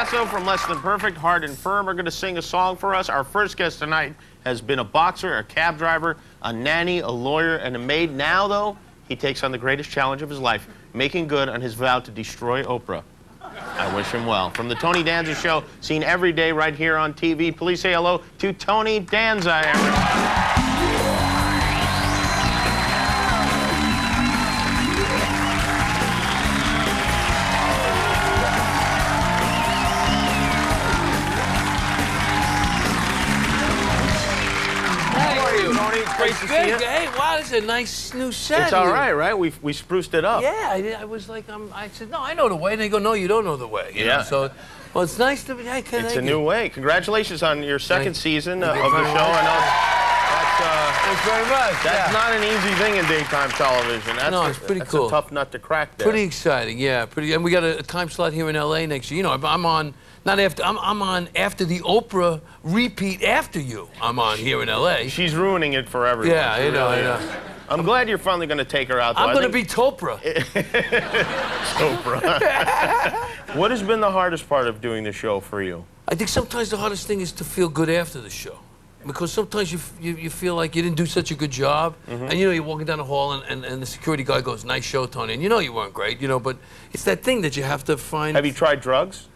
Sasso from Less Than Perfect, Hard and Firm are going to sing a song for us. Our first guest tonight has been a boxer, a cab driver, a nanny, a lawyer, and a maid. Now, though, he takes on the greatest challenge of his life, making good on his vow to destroy Oprah. I wish him well. From the Tony Danza Show, seen every day right here on TV, please say hello to Tony Danza, everyone. Great to see you. Hey, wow, this is a nice new set. It's all right? We spruced it up. Yeah, I was like, I said, no, I know the way. And they go, no, you don't know the way. You know? So, well, it's nice to be. Hey, it's a new way. Congratulations on your second season of the show. I know thanks very much. That's not an easy thing in daytime television. It's pretty cool. It's a tough nut to crack there. Pretty exciting, yeah. And we got a time slot here in LA next year. You know, I'm on. Not after, I'm on after the Oprah repeat after you. I'm on here in LA. She's ruining it for everyone. Yeah, I know. I'm glad you're finally going to take her out, though. I'm going to be Topra. Topra. What has been the hardest part of doing the show for you? I think sometimes the hardest thing is to feel good after the show. Because sometimes you feel like you didn't do such a good job. And you know, you're walking down the hall and the security guy goes, nice show, Tony. And you know you weren't great, you know, but it's that thing that you have to find. Have you tried drugs?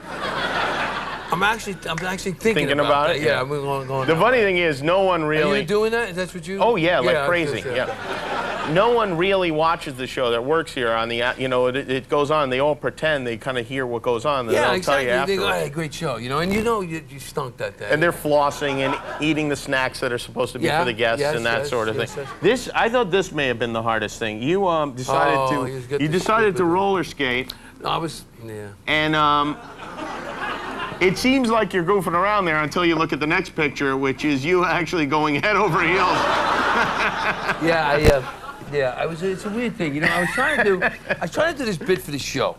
I'm actually thinking about it. Yeah, I'm going. The funny thing is, no one really. Are you doing that? That's what you? Oh yeah, like crazy. Yeah. No one really watches the show that works here on the. You know, it goes on. They all pretend they kind of hear what goes on. Yeah, they'll exactly. Tell you they go, hey, great show. You know, and you know you stunk that day. And they're flossing and eating the snacks that are supposed to be for the guests and that sort of thing. I thought this may have been the hardest thing. You decided to roller skate. I was. Yeah. And it seems like you're goofing around there until you look at the next picture, which is you actually going head over heels. It's a weird thing. You know, I was trying to do this bit for the show.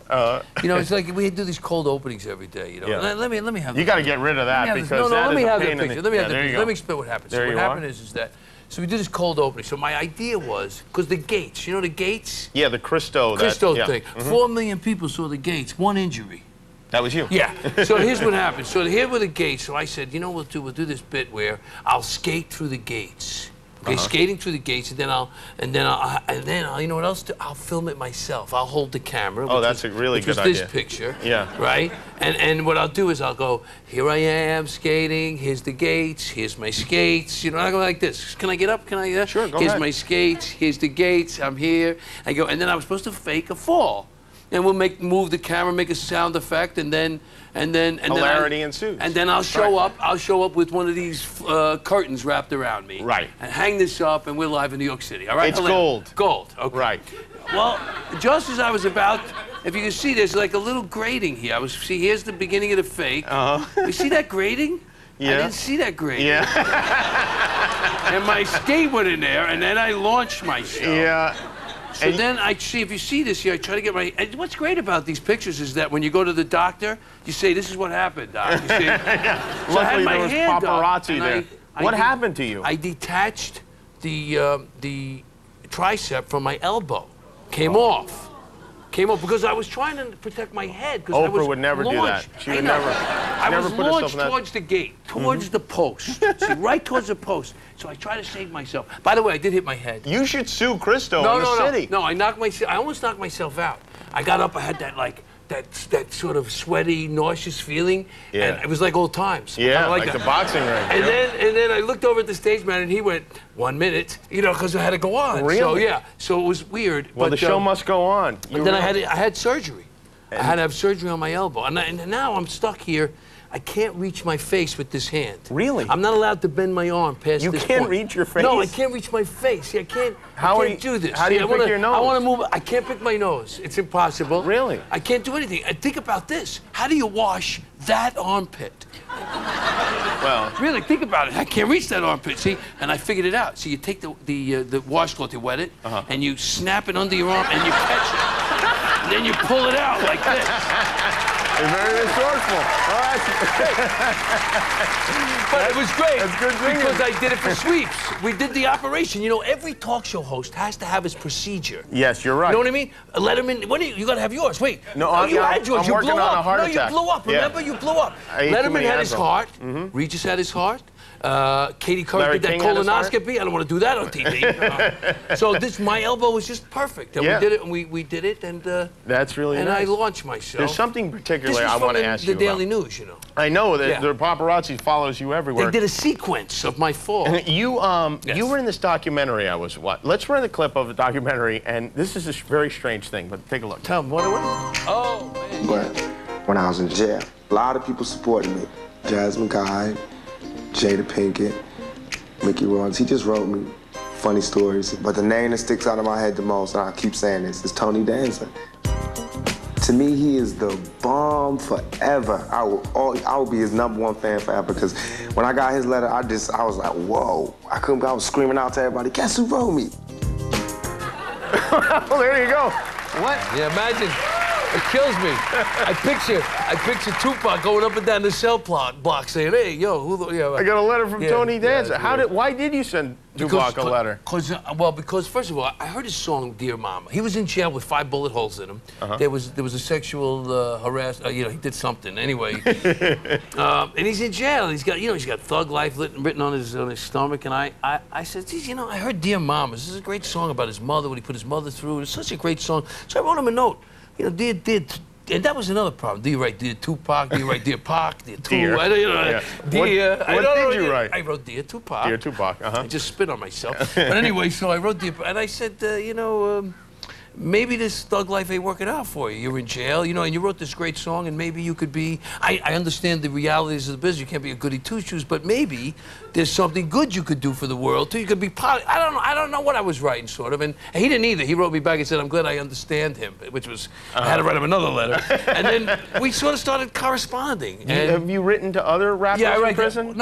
You know, it's like we do these cold openings every day. You know, let me have. You got to get rid of that because let me have the picture. Let me have the picture. Let me explain what happened. So what happened is that. So we did this cold opening. So my idea was, because the gates, you know the gates? Yeah, the Christo thing. 4 million people saw the gates, 1 injury. That was you. Yeah. So here's what happened. So here were the gates. So I said, you know what we'll do this bit where I'll skate through the gates. Okay, skating through the gates, and then I'll you know what else? I'll film it myself. I'll hold the camera. Oh, that's a really good idea. This picture. Yeah. Right. And what I'll do is I'll go, here I am skating. Here's the gates. Here's my skates. You know, I go like this. Can I get up? Can I? Sure. Go ahead. Here's my skates. Here's the gates. I'm here. I go, and then I was supposed to fake a fall. And we'll move the camera, make a sound effect, and then hilarity ensues. And then I'll show up. I'll show up with one of these curtains wrapped around me. Right. And hang this up, and we're live in New York City. All right. It's gold. Gold. Okay. Right. Well, just as I was about, if you can see, there's like a little grating here. Here's the beginning of the fake. You see that grating? Yeah. I didn't see that grating. Yeah. And my skate went in there, and then I launched my show. Yeah. So then I see, if you see this here, I try to get my, and what's great about these pictures is that when you go to the doctor, you say, this is what happened, doc. You see? Yeah. Luckily there was paparazzi there. What happened to you? I detached the tricep from my elbow. Came off because I was trying to protect my head. Oprah would never do that. She would never. I was launched towards the gate, towards the post. See, right towards the post. So I try to save myself. By the way, I did hit my head. You should sue Christo in the city. No, I almost knocked myself out. I got up, I had that sort of sweaty, nauseous feeling. Yeah. And it was like old times. Yeah, like the boxing ring. And then I looked over at the stage man and he went, 1 minute, you know, because I had to go on. Really? So yeah, so it was weird. Well, the show must go on. And then I had surgery. I had to have surgery on my elbow. And now I'm stuck here. I can't reach my face with this hand. Really? I'm not allowed to bend my arm past this point. You can't reach your face? No, I can't reach my face. See, I can't do this. How do you pick your nose? I want to move. I can't pick my nose. It's impossible. Really? I can't do anything. And think about this. How do you wash that armpit? Well, really, think about it. I can't reach that armpit, see? And I figured it out. So you take the washcloth, you wet it, and you snap it under your arm, and you catch it. And then you pull it out like this. You're very resourceful. Oh, But it was great. That's good singing. Because I did it for sweeps. We did the operation. You know, every talk show host has to have his procedure. Yes, you're right. You know what I mean? Letterman, when you got to have yours. Wait. No, you had yours. I'm You working blew on up. a heart no, attack. you blew up. Remember, Yeah. you blew up. I ate too Letterman many had his Advil. heart. Regis had his heart. Katie Couric Larry did that King had his heart? colonoscopy. I don't want to do that on TV. So my elbow was just perfect. And Yeah. we did it, and we did it, and That's really and nice. I launched myself. There's something This particular was I want to from ask you the Daily about. News, you know. I know that Yeah. the paparazzi follows you everywhere. They did a sequence of my fall. You Yes. you were in this documentary I was Let's run the clip of the documentary, and this is a very strange thing, but take a look. Tell them what? Oh man. But when I was in jail, a lot of people supported me. Jasmine Guy, Jada Pinkett, Mickey Rollins. He just wrote me funny stories. But the name that sticks out of my head the most, and I keep saying this, is Tony Danza. To me, he is the bomb forever. I will be his #1 fan forever, because when I got his letter, I was like, whoa. I was screaming out to everybody, guess who wrote me? Well, there you go. What? Yeah, imagine. It kills me. I picture Tupac going up and down the cell block saying, "Hey, yo, I got a letter from Yeah, Tony Danza. yeah. Why did you send Tupac a letter? Because first of all, I heard his song "Dear Mama." He was in jail with 5 bullet holes in him. There was a sexual harassment. He did something anyway. And he's in jail. He's got thug life written on his stomach. And I said, geez, I heard "Dear Mama." This is a great song about his mother, what he put his mother through. It's such a great song. So I wrote him a note. And that was another problem. Do you write Dear Tupac? Do you write Dear Pac? Dear Tu? Dear. Dear. What did you write? I wrote Dear Tupac. Dear Tupac, I just spit on myself. But anyway, so I wrote Dear, and I said, maybe this thug life ain't working out for you. You're in jail, and you wrote this great song, and maybe you could be. I understand the realities of the business. You can't be a goody two shoes, but maybe there's something good you could do for the world too. You could be part. I don't know what I was writing, sort of, and he didn't either. He wrote me back and said, "I'm glad I understand him," which was I had to write him another letter, and then we sort of started corresponding. And Have you written to other rappers in prison?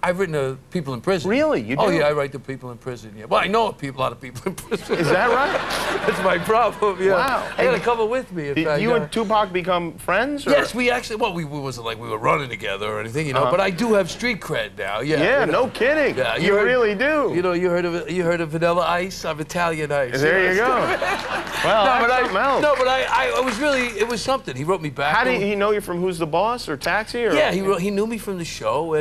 I've written to people in prison. Really? You do? Oh yeah, I write to people in prison. Yeah. Well, I know a lot of people in prison. Is that right? That's my problem. Yeah. Wow. I got a couple with me. In Did fact, you and Tupac become friends? Or? Yes, we actually. Well, we wasn't like we were running together or anything, But I do have street cred now. Yeah. Yeah, no kidding. Yeah, you really do. You heard of Vanilla Ice? I'm Italian Ice. There you go. Well, something else. No, but I was really. It was something. He wrote me back. How did he know you from Who's the Boss or Taxi? Or? Yeah, he knew me from the show,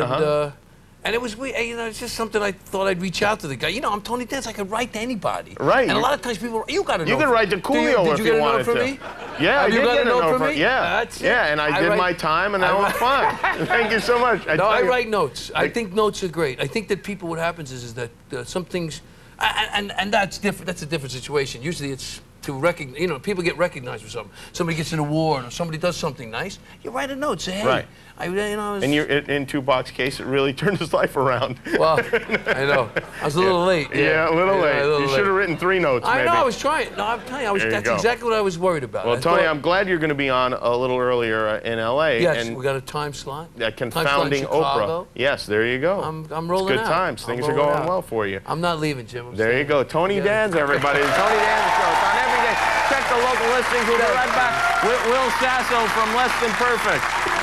and it was weird. It's just something I thought I'd reach out to the guy. I'm Tony Danza. I could write to anybody. Right. And a lot of times people, you got to know. You could write to Coolio did if you you get a wanted note from to. me? Yeah, I did got get a note from me? Yeah. That's it. Yeah, and I did my time, and now I'm fine. Thank you so much. I write notes. I think notes are great. I think that what happens is that some things, and that's different. That's a different situation. Usually it's to recognize, people get recognized for something. Somebody gets an award or somebody does something nice. You write a note, say, hey. Right. And in Tupac's case, it really turned his life around. Well, I know. I was a little late. Yeah, a little late. A little You late. should have written 3 notes, I maybe. know, I was trying. No, I'm telling you, that's exactly what I was worried about. Well, Tony, I'm glad you're going to be on a little earlier in L.A. Yes, and we got a time slot. Confounding Oprah. Yes, there you go. I'm rolling It's good out. times. Things are going well for you. I'm not leaving, Jim. There you go. Tony Danza, everybody. The Tony Danza Show. It's on every day. Check the local listings. We'll be right back with Will Sasso from Less Than Perfect.